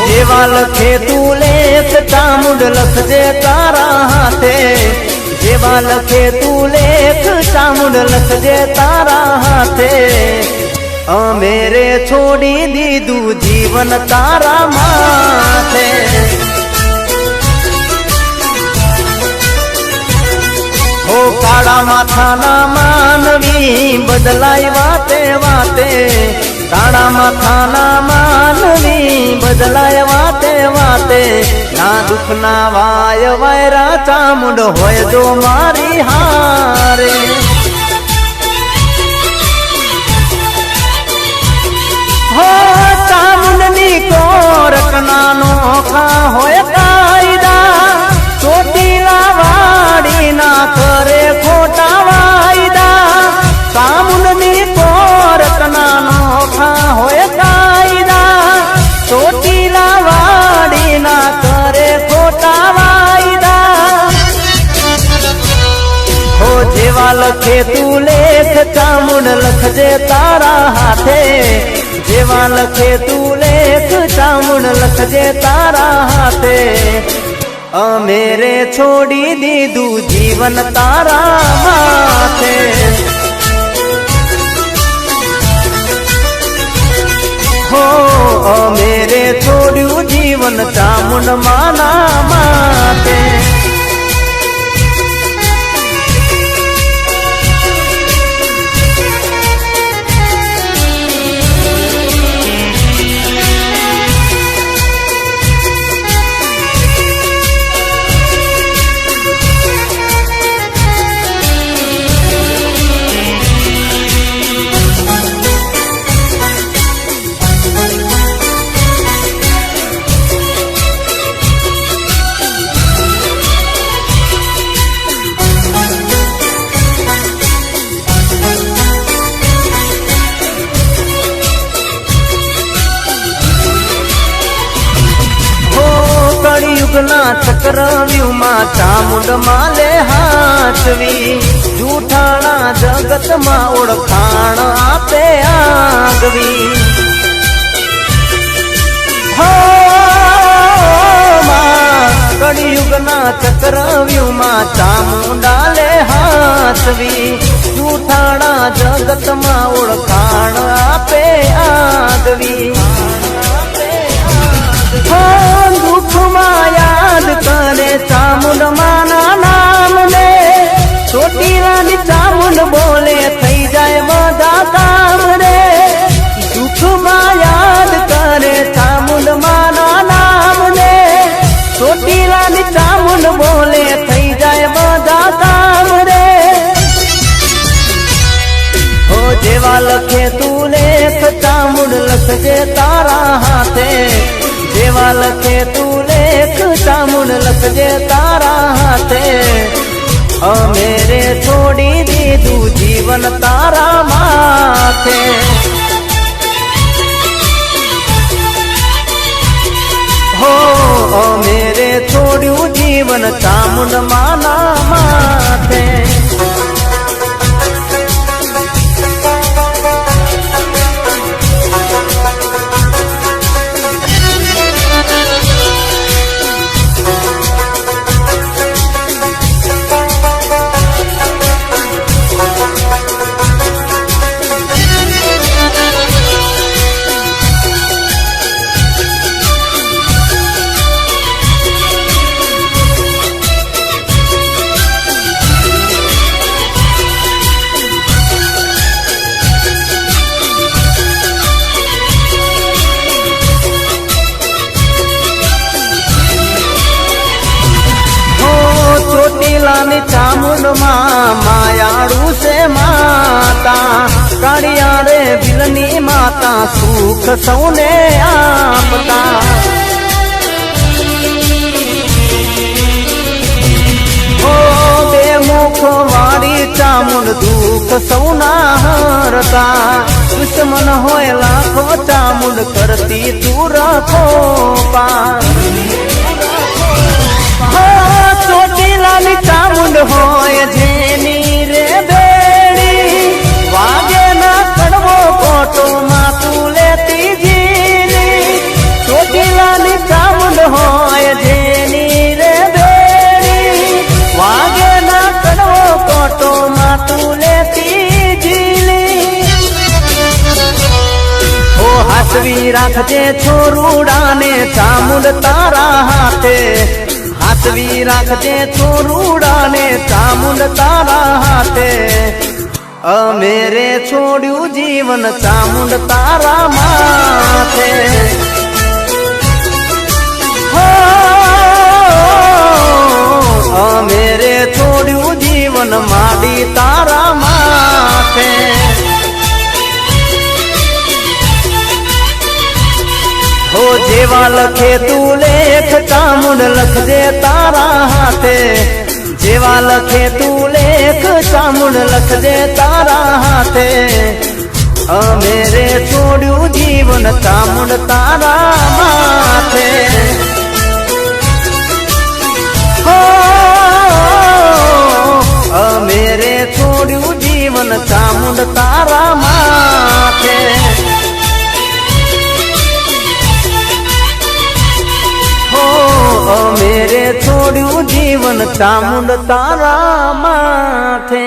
જેવા લખે તું લેખ ચામુંડ લખજે તારા હાથે, જેવા લખે તું લેખ ચામુંડ લખજે તારા હાથે, અમે રે છોડી દીધું જીવન તારા માથે। હો કાળા માથાના માનવી બદલાય વાતે વાતે, કાળા માથાના માનવી બદલાય વાતે વાતે, ના દુઃખ ના વાય વાયરા ચામુંડ હોય જો મારી હારે। હો ચામુંડ ની કોરક ના નોખા હોય કાયદા, ચોટીલા વાડી ના કરે ખોટા વાયદા, ચામુંડ ની કોરક ના નોખા હોય કાયદા, ચોટીલા વાડી ના કરે ખોટા વાયદા। હો જેવા લખે તું લેખ ચામુંડ લખજે તારા હાથે, જેવા લખે તું લેખ ચામુંડ લખજે તારા હાથે, અમે રે છોડી દીધું જીવન તારા માથે। હો અમે રે છોડ્યું જીવન ચામુંડ માના માથે। કળિયુગના ચક્રવ્યુમાં ચામુંડ માલે હાચવી, જૂઠાણા જગતમાં ઓળખાણ આપે આગવી। હો કળિયુગના ચક્રવ્યુમાં ચામુંડાલે હાચવી, જૂઠાણા જગતમાં ઓળખાણ આપે આગવી। દુઃખમાં યાદ કરે ચામુંડ માના નામ ને, ચોટીલાની ચામુંડ બોલે થઈ જાય બધા કામ રે। દુઃખમાં યાદ કરે ચામુંડ માના નામ ને, ચોટીલાની ચામુંડ બોલે થઈ જાય બધા કામ રે। હો જેવા લખે તું લેખ ચામુંડ લખજે તારા હાથે, જેવા લખે તું લેખ ચામુંડ લખજે તારા હાથે, અમે રે છોડી દીધું જીવન તારા માથે। હો અમે રે છોડ્યું જીવન ચામુંડ માના માથે। ચોટીલાની ચામુંડ માં માયાળું છે માતા, કાળિયા રે ભીલની માતા સુખ સૌને આપતા। ઓ બે મુખ વાળી ચામુંડ દુઃખ સૌના હરતા, દુશ્મન હોય લાખો ચામુંડ કરતી તું રાખો પાર। ચોટીલાની ચામુંડ હોય જેની રે બેડી, વાગે ના કડવો કોટો માં તું લેતી જીની, ચોટીલાની હાથવી રાખજે છોરુડાને ચામુંડ તારા હાથે, હાથવી રાખજે છોરુડાને ચામુંડ તારા હાથે. અમે રે છોડ્યું જીવન ચામુંડ તારા માથે. અમે રે છોડ્યું જીવન માડી તારા માથે. હો જેવા લખે તું લેખ ચામુંડ લખજે તારા હાથે, જેવા લખે તું લેખ ચામુંડ લખજે તારા હાથે. અમે રે છોડ્યું જીવન ચામુંડ તારા માથે. અમે રે છોડ્યું જીવન ચામુંડ તારા માથે. અમે રે છોડ્યું જીવન ચામુંડ તારા માથે.